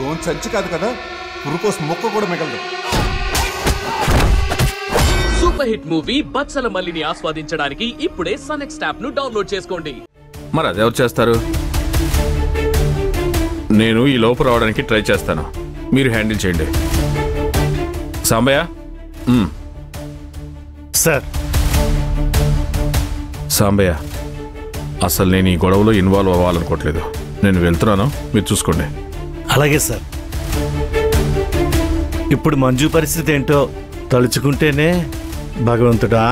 Gonna సంచి కాదు కదా, పురుకోస్ మొక్క కూడా మిగలదు. సూపర్ హిట్ మూవీ బత్సల మల్లిని ఆస్వాదించడానికి ఇప్పుడే సన్ఎక్స్ యాప్ ను డౌన్లోడ్ చేసుకోండి. మరి అదెవరు చేస్తారు? నేను ఈ లోపు రావడానికి ట్రై చేస్తాను, మీరు హ్యాండిల్ చేయండి. సాంబయ్య. సార్. సాంబయ్య, అసలు నేను ఈ గొడవలో ఇన్వాల్వ్ అవ్వాలనుకోవట్లేదు. నేను వెళ్తున్నాను, మీరు చూసుకోండి. అలాగే సార్. ఇప్పుడు మంజు పరిస్థితి ఏంటో తలుచుకుంటేనే భగవంతుడా.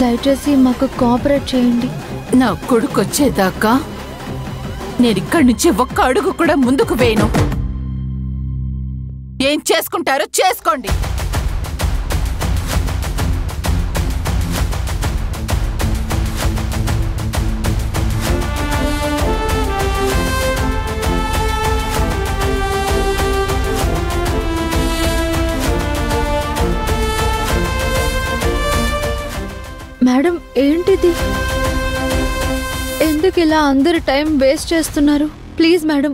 దయచేసి మాకు కోఆపరేట్ చేయండి. నా కొడుకు వచ్చేదాకా నేను ఇక్కడి నుంచి ఒక్క అడుగు కూడా ముందుకు వేయను. ఏం చేసుకుంటారో చేసుకోండి. మేడం, ఏంటిది? ఎందుకు ఇలా అందరు టైం వేస్ట్ చేస్తున్నారు? ప్లీజ్ మేడం,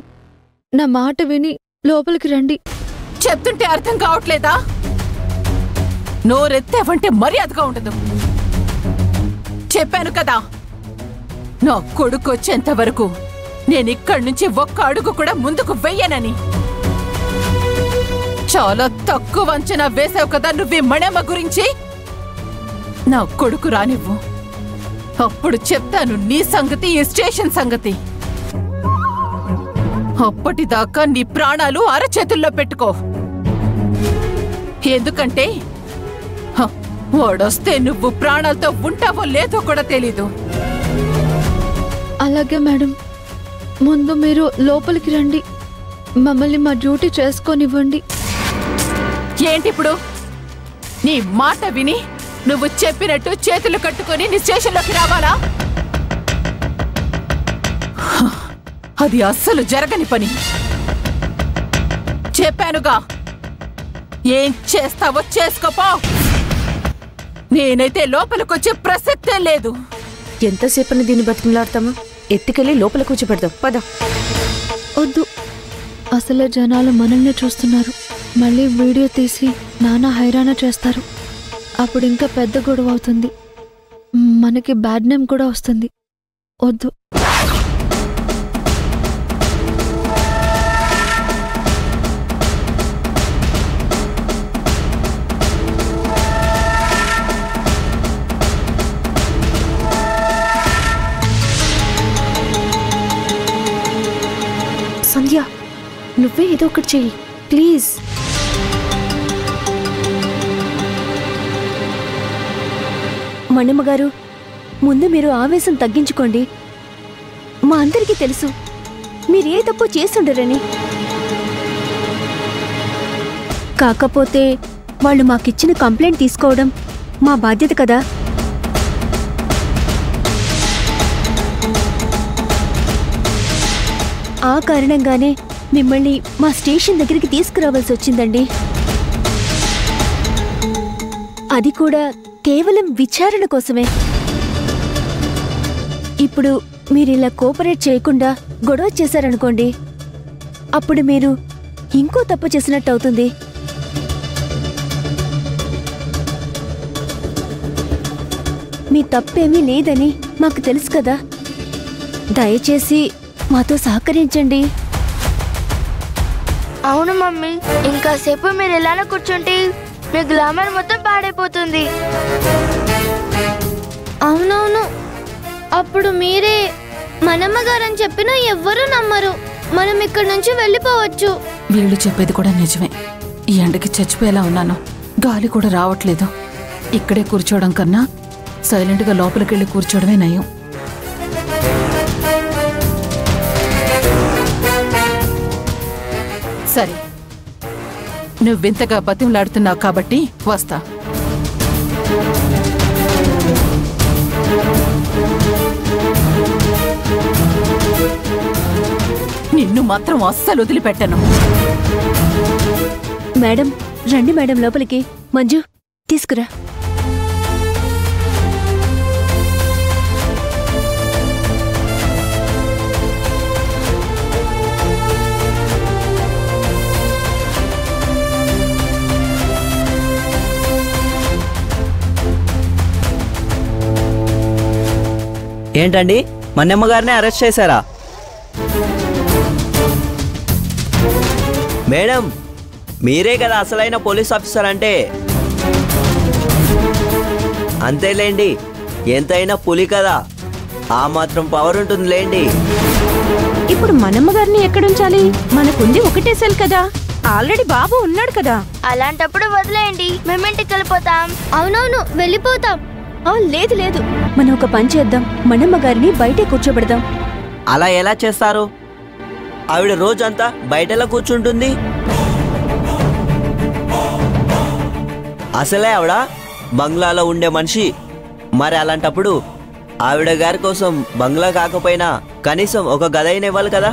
నా మాట విని లోపలికి రండి. చెప్తుంటే అర్థం కావట్లేదా? నోరెత్తావంటే మర్యాదగా ఉండదు. చెప్పాను కదా, నా కొడుకు వచ్చేంత వరకు నేను ఇక్కడి నుంచి ఒక్క అడుగు కూడా ముందుకు వెయ్యనని. చాలా తక్కువ అంచనా వేసావు కదా నువ్వే మణమ్మ గురించి. నా కొడుకు రానివ్వు, అప్పుడు చెప్తాను నీ సంగతి, ఈ స్టేషన్ సంగతి. అప్పటిదాకా నీ ప్రాణాలు అరచేతుల్లో పెట్టుకో. ఎందుకంటే వాడొస్తే నువ్వు ప్రాణాలతో ఉంటావో లేదో కూడా తెలీదు. అలాగే మేడం, ముందు మీరు లోపలికి రండి, మమ్మల్ని మా డ్యూటీ చేసుకోనివ్వండి. ఏంటిప్పుడు? నీ మాట విని నువ్వు చెప్పినట్టు చేతులు కట్టుకొని నీ స్టేషన్లోకి రావాలా? అది అస్సలు జరగని పని. చెప్పానుగా, ఏం చేస్తావో చేసుకోపో. నేనైతే లోపలికొచ్చే ప్రసక్తే లేదు. ఎంతసేపని దీన్ని బతికిలాడతామా? ఎత్తుకెళ్ళి లోపల కూర్చోబెడదాం, పద. వద్దు, అసలే జనాలు మనల్ని చూస్తున్నారు. మళ్ళీ వీడియో తీసి నానా హైరాణ చేస్తారు. అప్పుడు ఇంకా పెద్ద గొడవ అవుతుంది, మనకి బ్యాడ్ నేమ్ కూడా వస్తుంది. వద్దు. సంధ్య, నువ్వే ఏదో ఒకటి చెయ్యి ప్లీజ్. మణిమగారు, ముందు మీరు ఆవేశం తగ్గించుకోండి. మా అందరికీ తెలుసు మీరే తప్పు చేసుండరని. కాకపోతే వాళ్ళు మాకిచ్చిన కంప్లైంట్ తీసుకోవడం మా బాధ్యత కదా. ఆ కారణంగానే మిమ్మల్ని మా స్టేషన్ దగ్గరికి తీసుకురావాల్సి వచ్చిందండి. అది కూడా కేవలం విచారణ కోసమే. ఇప్పుడు మీరిలా కోఆపరేట్ చేయకుండా గొడవ చేశారనుకోండి, అప్పుడు మీరు ఇంకో తప్పు చేసినట్టు అవుతుంది. మీ తప్పేమీ లేదని మాకు తెలుసు కదా. దయచేసి మాతో సహకరించండి. అవును మమ్మీ, ఇంకాసేపు మీరు ఇలానే కూర్చుంటే మీ గ్లామర్ మొత్తం పాడైపోతుంది. అవునవును, అప్పుడు మీరే మనమ్మగారని చెప్పినా ఎవ్వరూ నమ్మరు. మనం ఇక్కడి నుంచి వెళ్ళిపోవచ్చు. వీళ్ళు చెప్పేది కూడా నిజమే. ఈ ఎండకి చచ్చిపోయేలా ఉన్నాను, గాలి కూడా రావట్లేదు. ఇక్కడే కూర్చోవడం కన్నా సైలెంట్గా లోపలికెళ్ళి కూర్చోవడమే నయం. సరే, నువ్వింతగా బతిమలాడుతున్నావు కాబట్టి వస్తా. నిన్ను మాత్రం అస్సలు వదిలిపెట్టను. మేడం, రండి మేడం లోపలికి. మంజు, తీసుకురా. ఏంటండి, మన్నెమ్మ గారిని అరెస్ట్ చేశారా? మేడం, మీరే కదా అసలైన పోలీస్ ఆఫీసర్ అంటే. అంతేలేండి, ఎంతైనా పులి కదా, ఆ మాత్రం పవర్ ఉంటుంది లేండి. ఇప్పుడు మనమ్మ గారిని ఎక్కడుంచాలి? మనకుంది ఒకటే సెల్ కదా, ఆల్రెడీ బాబు ఉన్నాడు కదా. అలాంటప్పుడు వదిలేయండి, మేమింటికి వెళ్ళిపోతాం. అవునవును, వెళ్ళిపోతాం. లేదు లేదు, మనం ఒక పని చేద్దాం. మనమ్మ గారిని బయటే కూర్చోబెడదాం. అలా ఎలా చేస్తారు? ఆవిడ రోజంతా బయటలా కూర్చుంటుంది. అసలే ఆవిడ బంగ్లాలో ఉండే మనిషి. మరి అలాంటప్పుడు ఆవిడ గారి కోసం బంగ్లా కాకపోయినా కనీసం ఒక గది అయినా ఇవ్వాలి కదా.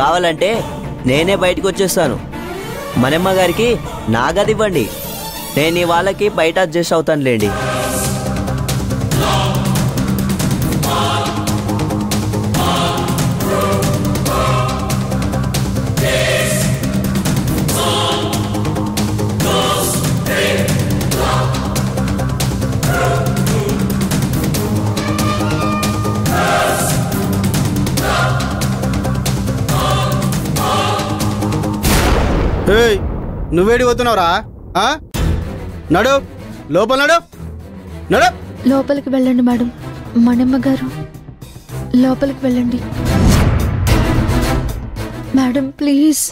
కావాలంటే నేనే బయటకు వచ్చేస్తాను. మనమ్మ గారికి నా గది ఇవ్వండి, నేను ఈ వాళ్ళకి బయట అడ్జస్ట్ అవుతానులేండి. నువ్వేడి పోతున్నావురా? నడు, లోపల నడు, నడు. లోపలికి వెళ్ళండి మేడం. మనమ్మ గారు, లోపలికి వెళ్ళండి మేడం, ప్లీజ్.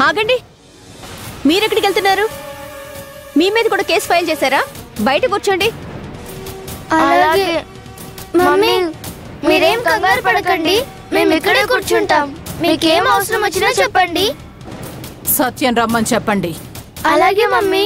ఆగండి, మీరెక్కడికి వెళ్తున్నారు? మీ మీద కూడా కేసు ఫైల్ చేశారా? బయట కూర్చోండి. అలాగే మమ్మీ, మీరేం కంగారు పడకండి, మేము ఇక్కడే కూర్చుంటాం. మీకేం అవసరం వచ్చినా చెప్పండి. సత్యం రమ్మని చెప్పండి. అలాగే మమ్మీ.